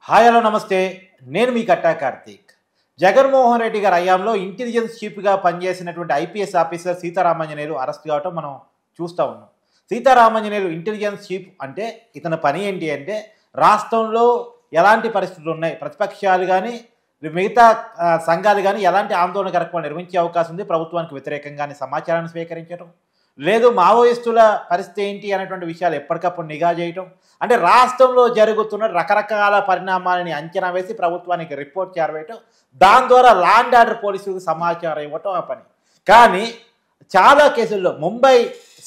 Hi hello నమస్తే, నేను మీ కట్టా కార్తీక్. జగన్మోహన్ రెడ్డి గారి హయాంలో ఇంటెలిజెన్స్ చీఫ్గా పనిచేసినటువంటి ఐపీఎస్ ఆఫీసర్ సీతారామాంజనేయులు అరెస్ట్ కావటం మనం చూస్తూ ఉన్నాం. సీతారామాంజనేయులు ఇంటెలిజెన్స్ చీఫ్ అంటే ఇతని పని ఏంటి అంటే రాష్ట్రంలో ఎలాంటి పరిస్థితులు ఉన్నాయి, ప్రతిపక్షాలు కానీ మిగతా సంఘాలు కానీ ఎలాంటి ఆందోళన కార్యక్రమాలు నిర్వహించే అవకాశం ఉంది, ప్రభుత్వానికి వ్యతిరేకంగానే సమాచారాన్ని స్వీకరించడం, లేదు మావోయిస్టుల పరిస్థితి ఏంటి అనేటువంటి విషయాలు ఎప్పటికప్పుడు నిఘా చేయటం, అంటే రాష్ట్రంలో జరుగుతున్న రకరకాల పరిణామాలని అంచనా వేసి ప్రభుత్వానికి రిపోర్ట్ చేరవేయటం, దాని ద్వారా లా అండ్ ఆర్డర్ పోలీసులకు సమాచారం ఇవ్వటం ఆ పని. కానీ చాలా కేసుల్లో ముంబై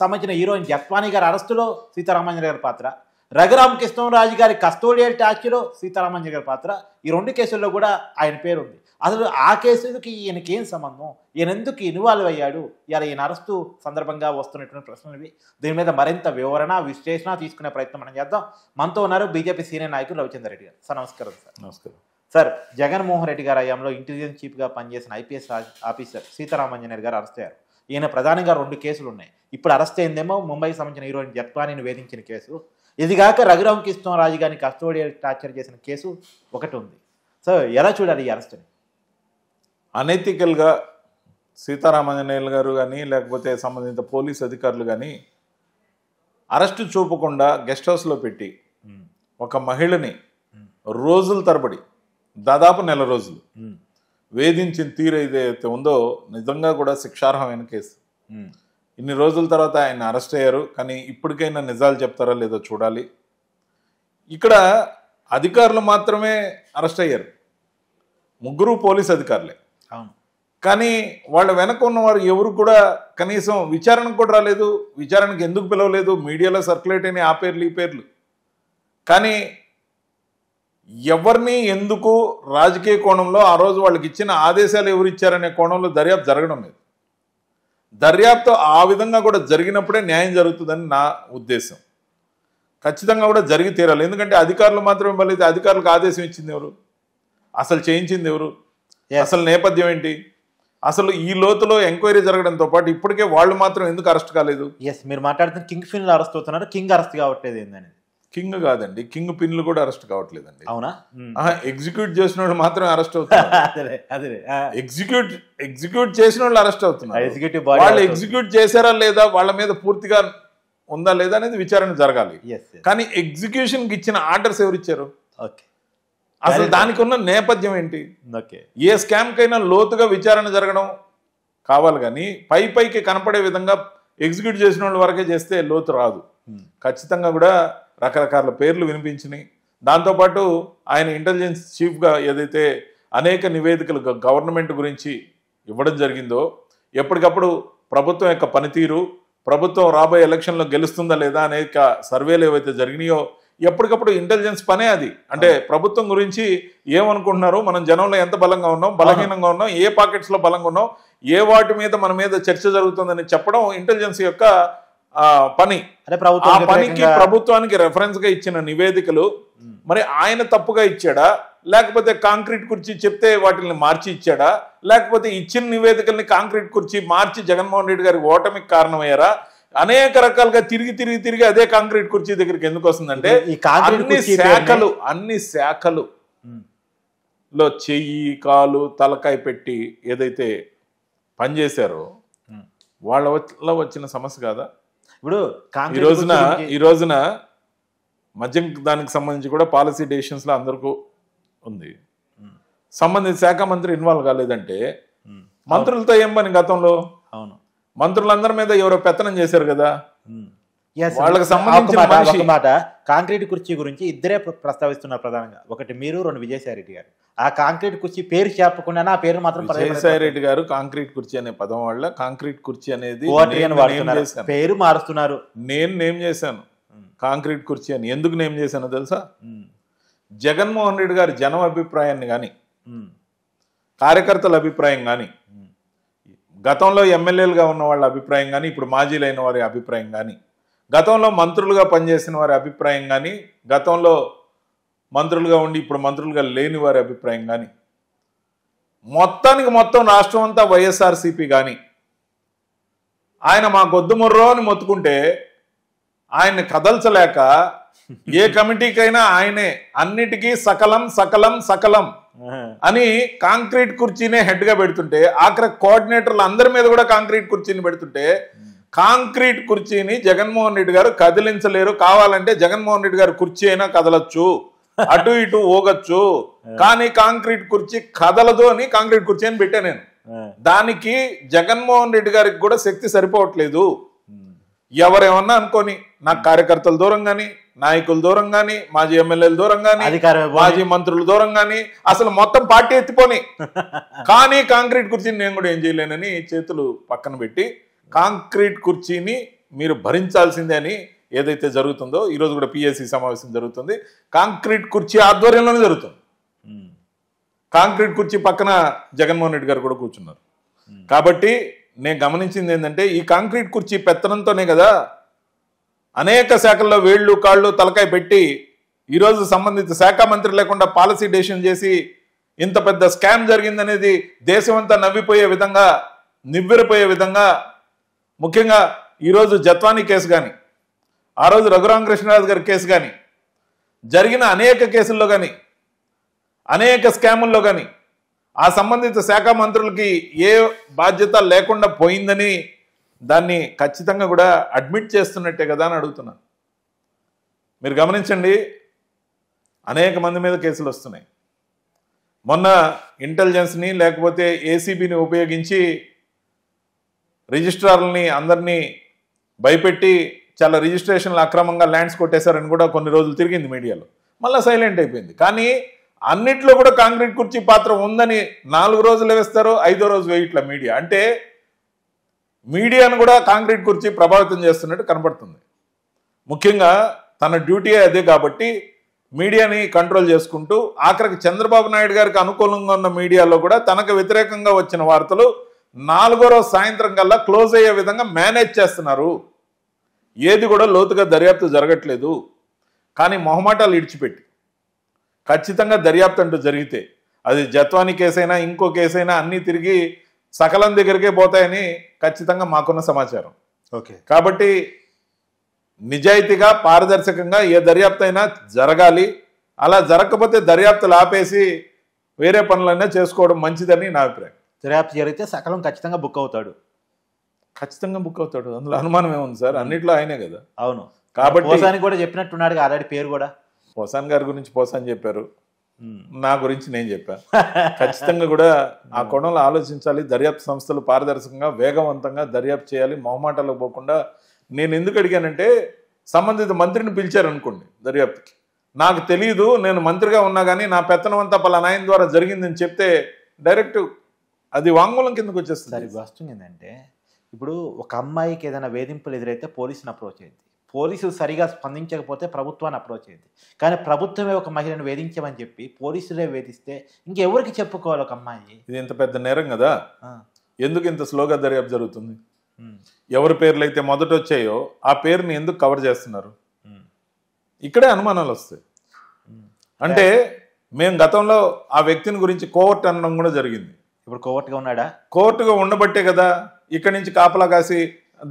సంబంధించిన హీరోయిన్ జత్వానీ గారి అరెస్టులో సీతారామాంజనేయులు గారి పాత్ర, రఘురామకృష్ణరాజు గారి కస్టోడియల్ టాచ్లో సీతారామాంజనేయులు గారి పాత్ర, ఈ రెండు కేసుల్లో కూడా ఆయన పేరు ఉంది. అసలు ఆ కేసుకి ఈయనకి ఏం సంబంధం, ఈయన ఎందుకు ఇన్వాల్వ్ అయ్యాడు, ఇలా ఈయన అరెస్టు సందర్భంగా వస్తున్నటువంటి ప్రశ్నలు ఇవి. దీని మీద మరింత వివరణ విశ్లేషణ తీసుకునే ప్రయత్నం మనం చేద్దాం. మనతో ఉన్నారు బీజేపీ సీనియర్ నాయకులు రవిచంద్ర రెడ్డి గారు. సార్ నమస్కారం. సార్ నమస్కారం సార్. జగన్మోహన్ రెడ్డి గారి హయాంలో ఇంటెలిజెన్స్ చీఫ్గా పనిచేసిన ఐపీఎస్ ఆఫీసర్ సీతారామాంజనేయులు గారు అరెస్ట్ అయ్యారు. ఈయన ప్రధానంగా 2 కేసులు ఉన్నాయి. ఇప్పుడు అరెస్ట్ అయిందేమో ముంబైకి సంబంధించిన హీరోయిన్ జత్వానీని వేధించిన కేసు, ఇదిగాక రఘురామకృష్ణరాజు గారిని కస్టోడియల్ టార్చర్ చేసిన కేసు ఒకటి ఉంది. సో ఎలా చూడాలి ఈ అరెస్ట్ని? అనైతికల్గా సీతారామాంజనేయులు గారు కానీ లేకపోతే సంబంధిత పోలీస్ అధికారులు కానీ అరెస్టు చూపకుండా గెస్ట్ హౌస్లో పెట్టి ఒక మహిళని రోజుల తరబడి దాదాపు నెల రోజులు వేధించిన తీరు ఏదైతే ఉందో నిజంగా కూడా శిక్షార్హమైన కేసు. ఇన్ని రోజుల తర్వాత ఆయన అరెస్ట్ అయ్యారు, కానీ ఇప్పటికైనా నిజాలు చెప్తారా లేదో చూడాలి. ఇక్కడ అధికారులు మాత్రమే అరెస్ట్ అయ్యారు, 3 పోలీస్ అధికారులే. కానీ వాళ్ళ వెనక ఉన్నవారు ఎవరు కూడా కనీసం విచారణకు కూడా రాలేదు. విచారణకు ఎందుకు పిలవలేదు? మీడియాలో సర్క్యులేట్ అయిన ఆ పేర్లు ఈ పేర్లు. కానీ ఎవరిని ఎందుకు రాజకీయ కోణంలో ఆ రోజు వాళ్ళకి ఇచ్చిన ఆదేశాలు ఎవరు ఇచ్చారనే కోణంలో దర్యాప్తు జరగడం లేదు. దర్యాప్తు ఆ విధంగా కూడా జరిగినప్పుడే న్యాయం జరుగుతుందని నా ఉద్దేశం. ఖచ్చితంగా కూడా జరిగి తీరాలి. ఎందుకంటే అధికారులు మాత్రమే బలైతే అధికారులకు ఆదేశం ఇచ్చింది ఎవరు, అసలు చేయించింది ఎవరు, అసలు నేపథ్యం ఏంటి, అసలు ఈ లోతులో ఎంక్వైరీ జరగడంతో పాటు ఇప్పటికే వాళ్ళు మాత్రం ఎందుకు అరెస్ట్ కాలేదు? మీరు మాట్లాడుతున్న కింగ్ ఫిన్ అరెస్ట్ అవుతున్నారు, కింగ్ అరెస్ట్ కావట్లేదు ఏందని? కింగ్ కాదండి, కింగ్ పిన్లు కూడా అరెస్ట్ కావట్లేదండి. అవునా? ఎగ్జిక్యూట్ చేసిన వాళ్ళు మాత్రమే అరెస్ట్ అవుతున్నారు. ఎగ్జిక్యూట్ చేసిన వాళ్ళు అరెస్ట్ అవుతున్నారు. వాళ్ళు ఎగ్జిక్యూట్ చేశారా లేదా, వాళ్ళ మీద పూర్తిగా ఉందా లేదా అనేది విచారణ జరగాలి. కానీ ఎగ్జిక్యూషన్ కి ఇచ్చిన ఆర్డర్స్ ఎవరు ఇచ్చారు, అసలు దానికి ఉన్న నేపథ్యం ఏంటి? ఏ స్కామ్ కైనా లోతుగా విచారణ జరగడం కావాలి, కానీ పైకి కనపడే విధంగా ఎగ్జిక్యూట్ చేసిన వాళ్ళ వరకే చేస్తే లోతు రాదు. ఖచ్చితంగా కూడా రకరకాల పేర్లు వినిపించినాయి. దాంతోపాటు ఆయన ఇంటెలిజెన్స్ చీఫ్గా ఏదైతే అనేక నివేదికలు గవర్నమెంట్ గురించి ఇవ్వడం జరిగిందో, ఎప్పటికప్పుడు ప్రభుత్వం యొక్క పనితీరు, ప్రభుత్వం రాబోయే ఎలక్షన్లో గెలుస్తుందా లేదా అనేక సర్వేలు ఏవైతే జరిగినాయో, ఎప్పటికప్పుడు ఇంటెలిజెన్స్ పనే అది. అంటే ప్రభుత్వం గురించి ఏమనుకుంటున్నారు, మనం జనంలో ఎంత బలంగా ఉన్నాం, బలహీనంగా ఉన్నాం, ఏ పాకెట్స్లో బలంగా ఉన్నాం, ఏ వాటి మీద మన మీద చర్చ జరుగుతుందని చెప్పడం ఇంటెలిజెన్స్ యొక్క పని. ఆ పనికి ప్రభుత్వానికి రెఫరెన్స్ గా ఇచ్చిన నివేదికలు మరి ఆయన తప్పుగా ఇచ్చాడా, లేకపోతే కాంక్రీట్ కుర్చీ చెప్తే వాటిని మార్చి ఇచ్చాడా, లేకపోతే ఇచ్చిన నివేదికల్ని కాంక్రీట్ కుర్చీ మార్చి జగన్మోహన్ రెడ్డి గారి ఓటమికి కారణమయ్యారా? అనేక రకాలుగా తిరిగి అదే కాంక్రీట్ కుర్చీ దగ్గరికి ఎందుకు వస్తుందంటే అన్ని శాఖలు లో చెయ్యి కాలు తలకాయ పెట్టి ఏదైతే పనిచేశారో వాళ్ళ వల్ల వచ్చిన సమస్య కాదా? ఇప్పుడు ఈ రోజున మద్యం దానికి సంబంధించి కూడా పాలసీ డెసిషన్స్ లో అందరికీ ఉంది. సంబంధిత శాఖ మంత్రి ఇన్వాల్వ్ కాలేదంటే మంత్రులతో ఏం పని? గతంలో మంత్రులందరి మీద ఎవరో పెత్తనం చేశారు కదా. వాళ్ళకి సంబంధించిన మాట కాంక్రీట్ కుర్చీ గురించి ఇద్దరే ప్రస్తావిస్తున్నారు ప్రధానంగా. ఒకటి మీరు, 2 విజయసాయి రెడ్డి గారు. ఆ కాంక్రీట్ కుర్చీ పేరు చెప్పకుండా ఆ పేరు మాత్రం విజయసాయి రెడ్డి గారు కాంక్రీట్ కుర్చీ అనే పదం వల్ల కాంక్రీట్ కుర్చీ అనేది పేరు మారుస్తున్నారు. నేను నేమ్ చేశాను కాంక్రీట్ కుర్చీ అని. ఎందుకు నేమ్ చేశానో తెలుసా? జగన్మోహన్ రెడ్డి గారి జనం అభిప్రాయాన్ని కానీ, కార్యకర్తల అభిప్రాయం కానీ, గతంలో ఎమ్మెల్యేలుగా ఉన్న వాళ్ళ అభిప్రాయం కానీ, ఇప్పుడు మాజీలైన వారి అభిప్రాయం కానీ, గతంలో మంత్రులుగా పనిచేసిన వారి అభిప్రాయం కానీ, గతంలో మంత్రులుగా ఉండి ఇప్పుడు మంత్రులుగా లేని వారి అభిప్రాయం కానీ, మొత్తం రాష్ట్రం అంతా వైఎస్ఆర్సీపీ కానీ ఆయన మా గొద్దుముర్రో అని మొత్తుకుంటే ఆయన్ని కదల్చలేక ఏ కమిటీకైనా ఆయనే, అన్నిటికీ సకలం సకలం సకలం అని కాంక్రీట్ కుర్చీనే హెడ్ గా పెడుతుంటే, ఆఖరి కోఆర్డినేటర్లు అందరి మీద కూడా కాంక్రీట్ కుర్చీని పెడుతుంటే, కాంక్రీట్ కుర్చీని జగన్మోహన్ రెడ్డి గారు కదిలించలేరు. కావాలంటే జగన్మోహన్ రెడ్డి గారు కుర్చీ అయినా కదలొచ్చు, అటు ఇటు ఊగచ్చు, కానీ కాంక్రీట్ కుర్చీ కదలదు అని కాంక్రీట్ కుర్చీ అని పెట్టా నేను. దానికి జగన్మోహన్ రెడ్డి గారికి కూడా శక్తి సరిపోవట్లేదు. ఎవరేమన్నా అనుకోని, నాకు కార్యకర్తల దూరం గాని, నాయకుల దూరం గాని, మాజీ ఎమ్మెల్యేల దూరం గాని, మాజీ మంత్రుల దూరం గాని, అసలు మొత్తం పార్టీ ఎత్తిపోని, కానీ కాంక్రీట్ కుర్చీని నేను కూడా ఏం చేయలేనని చేతులు పక్కన పెట్టి, కాంక్రీట్ కుర్చీని మీరు భరించాల్సిందే అని ఏదైతే జరుగుతుందో, ఈరోజు కూడా పిఎస్సి సమావేశం జరుగుతుంది, కాంక్రీట్ కుర్చీ ఆధ్వర్యంలోనే జరుగుతుంది. కాంక్రీట్ కుర్చీ పక్కన జగన్మోహన్ రెడ్డి గారు కూడా కూర్చున్నారు. కాబట్టి నేను గమనించింది ఏంటంటే, ఈ కాంక్రీట్ కుర్చీ పెత్తనంతోనే కదా అనేక శాఖల్లో వేళ్ళు కాళ్ళు తలకాయ పెట్టి ఈరోజు సంబంధిత శాఖ మంత్రి లేకుండా పాలసీ డెసిషన్ చేసి ఇంత పెద్ద స్కామ్ జరిగిందనేది దేశమంతా నవ్విపోయే విధంగా, నివ్వెరపోయే విధంగా, ముఖ్యంగా ఈరోజు జత్వానీ కేసు కానీ, ఆ రోజు రఘురామకృష్ణరాజు గారి కేసు కానీ, జరిగిన అనేక కేసుల్లో కానీ, అనేక స్కాముల్లో కానీ ఆ సంబంధిత శాఖ మంత్రులకి ఏ బాధ్యత లేకుండా పోయిందని దాన్ని ఖచ్చితంగా కూడా అడ్మిట్ చేస్తున్నట్టే కదా అని అడుగుతున్నాను. మీరు గమనించండి, అనేక మంది మీద కేసులు వస్తున్నాయి. మొన్న ఇంటెలిజెన్స్ని లేకపోతే ఏసీబీని ఉపయోగించి రిజిస్ట్రార్లని అందరినీ భయపెట్టి చాలా రిజిస్ట్రేషన్లు అక్రమంగా ల్యాండ్స్ కొట్టేశారని కూడా కొన్ని రోజులు తిరిగింది మీడియాలో, మళ్ళీ సైలెంట్ అయిపోయింది. కానీ అన్నిట్లో కూడా కాంక్రీట్ కుర్చీ పాత్ర ఉందని 4 రోజులు వేస్తారు, 5వ రోజు వేయట్ల మీడియా. అంటే మీడియాను కూడా కాంక్రీట్ కుర్చీ ప్రభావితం చేస్తున్నట్టు కనబడుతుంది. ముఖ్యంగా తన డ్యూటీ అదే కాబట్టి మీడియాని కంట్రోల్ చేసుకుంటూ, ఆఖరికి చంద్రబాబు నాయుడు గారికి అనుకూలంగా ఉన్న మీడియాలో కూడా తనకు వ్యతిరేకంగా వచ్చిన వార్తలు 4వ రోజు సాయంత్రం కల్లా క్లోజ్ అయ్యే విధంగా మేనేజ్ చేస్తున్నారు. ఏది కూడా లోతుగా దర్యాప్తు జరగట్లేదు. కానీ మొహమాటాలు ఇడిచిపెట్టి ఖచ్చితంగా దర్యాప్తు అంటూ జరిగితే, అది జత్వానీ కేసైనా ఇంకో కేసైనా అన్నీ తిరిగి సకలం దగ్గరికే పోతాయని ఖచ్చితంగా మాకున్న సమాచారం. ఓకే, కాబట్టి నిజాయితీగా పారదర్శకంగా ఏ దర్యాప్తు అయినా జరగాలి. అలా జరగకపోతే దర్యాప్తులు ఆపేసి వేరే పనులైనా చేసుకోవడం మంచిదని నా అభిప్రాయం. దర్యాప్తు జరిగితే సకలం ఖచ్చితంగా బుక్ అవుతాడు. ఖచ్చితంగా బుక్ అవుతాడు, అందులో అనుమానం ఏముంది సార్? అన్నిట్లో ఆయనే కదా. అవును, కాబట్టి పోసాని కూడా చెప్పినట్టున్నాడు ఆల్రెడీ, పేరు కూడా పోసాన్ గారి గురించి పోసాన్ చెప్పారు, నా గురించి నేను చెప్పాను. ఖచ్చితంగా కూడా ఆ కోణంలో ఆలోచించాలి. దర్యాప్తు సంస్థలు పారదర్శకంగా వేగవంతంగా దర్యాప్తు చేయాలి, మొహమాటాలకు పోకుండా. నేను ఎందుకు అడిగానంటే, సంబంధిత మంత్రిని పిలిచారనుకోండి దర్యాప్తుకి, నాకు తెలియదు, నేను మంత్రిగా ఉన్నా కానీ నా పెత్తనం అంతా పలానా ఆయన ద్వారా జరిగిందని చెప్తే డైరెక్ట్ అది వాంగ్మూలం కిందకు వచ్చేస్తుంది. సరే, వస్తుంది ఏంటంటే, ఇప్పుడు ఒక అమ్మాయికి ఏదైనా వేధింపులు ఎదురైతే పోలీసుని అప్రోచ్ అయింది, పోలీసులు సరిగా స్పందించకపోతే ప్రభుత్వాన్ని అప్రోచ్ అయింది. కానీ ప్రభుత్వమే ఒక మహిళను వేధించమని చెప్పి పోలీసులే వేధిస్తే ఇంకెవరికి చెప్పుకోవాలి ఒక అమ్మాయి? ఇది ఇంత పెద్ద నేరం కదా, ఎందుకు ఇంత స్లోగా దర్యాప్తు జరుగుతుంది? ఎవరి పేర్లు అయితే మొదట వచ్చాయో ఆ పేరుని ఎందుకు కవర్ చేస్తున్నారు? ఇక్కడే అనుమానాలు వస్తాయి. అంటే మేము గతంలో ఆ వ్యక్తిని గురించి కోవర్ట్ అనడం కూడా జరిగింది. ఇప్పుడు కోవర్ట్గా ఉన్నాడా? కోవర్ట్గా ఉండబట్టే కదా ఇక్కడి నుంచి కాపలా కాసి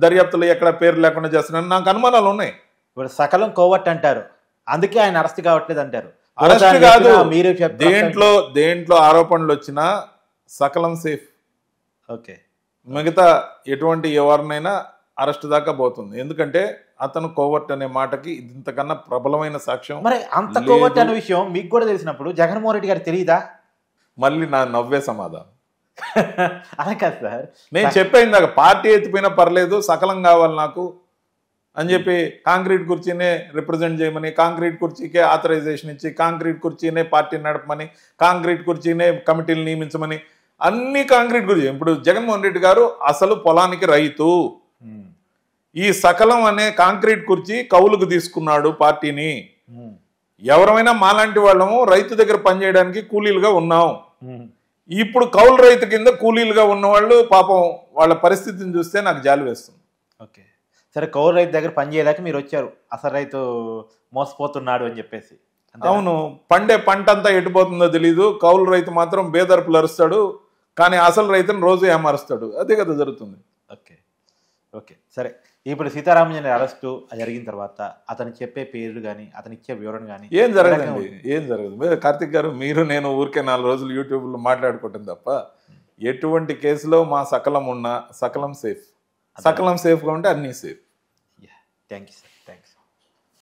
దర్యాప్తులు ఎక్కడ పేరు లేకుండా చేస్తున్నారు. నాకు అనుమానాలు ఉన్నాయి. ఇప్పుడు సకలం కోవర్ట్ అంటారు, అందుకే ఆయన అరెస్ట్ కావట్లేదు అంటారు. అరెస్ట్ కాదు, దేంట్లో ఆరోపణలు వచ్చినా సకలం సేఫ్. ఓకే, మిగతా ఎటువంటి ఎవరినైనా అరెస్ట్ దాకా పోతుంది. ఎందుకంటే అతను కోవర్ట్ అనే మాటకి ఇంతకన్నా ప్రబలమైన సాక్ష్యం. మరి అంత కోవర్ట్ అనే విషయం మీకు కూడా తెలిసినప్పుడు జగన్మోహన్ రెడ్డి గారు తెలియదా? మళ్ళీ నా నవ్వే సమాధానం. అలా కాదు సార్, నేను చెప్పేది దాకా పార్టీ ఎత్తిపోయినా పర్లేదు, సకలం కావాలి నాకు అని చెప్పి కాంక్రీట్ కుర్చీనే రిప్రజెంట్ చేయమని, కాంక్రీట్ కుర్చీకే ఆథరైజేషన్ ఇచ్చి, కాంక్రీట్ కుర్చీనే పార్టీ నడపమని, కాంక్రీట్ కుర్చీనే కమిటీలు నియమించమని, అన్ని కాంక్రీట్ కుర్చీ. ఇప్పుడు జగన్మోహన్ రెడ్డి గారు అసలు పొలానికి రైతు, ఈ సకలం అనే కాంక్రీట్ కుర్చీ కౌలుకు తీసుకున్నాడు పార్టీని. ఎవరైనా మాలాంటి వాళ్ళము రైతు దగ్గర పనిచేయడానికి కూలీలుగా ఉన్నాం. ఇప్పుడు కౌలు రైతు కింద కూలీలుగా ఉన్నవాళ్ళు పాపం వాళ్ళ పరిస్థితిని చూస్తే నాకు జాలి వేస్తుంది. ఓకే, సరే, కౌలు రైతు దగ్గర పని చేయలేక మీరు వచ్చారు, అసలు రైతు మోసపోతున్నాడు అని చెప్పేసి. అవును, పండే పంట అంతా ఎటుపోతుందో తెలీదు, కౌలు రైతు మాత్రం బేదర్పులు అరుస్తాడు, కానీ అసలు రైతుని రోజు ఏమారుస్తాడు. అదే కదా జరుగుతుంది. ఓకే, ఓకే, సరే. ఇప్పుడు సీతారామయ్య అరెస్టు జరిగిన తర్వాత అతను చెప్పే పేర్లు కానీ అతను ఇచ్చే వివరణ కానీ ఏం జరగదండి, ఏం జరగదు. కార్తిక్ గారు, మీరు నేను ఊరికే 4 రోజులు యూట్యూబ్లో మాట్లాడుకుంటాం తప్ప ఎటువంటి కేసులో మా సకలం ఉన్నా సకలం సేఫ్. సకలం సేఫ్గా ఉంటే అన్నీ safe. Thank you sir, thanks.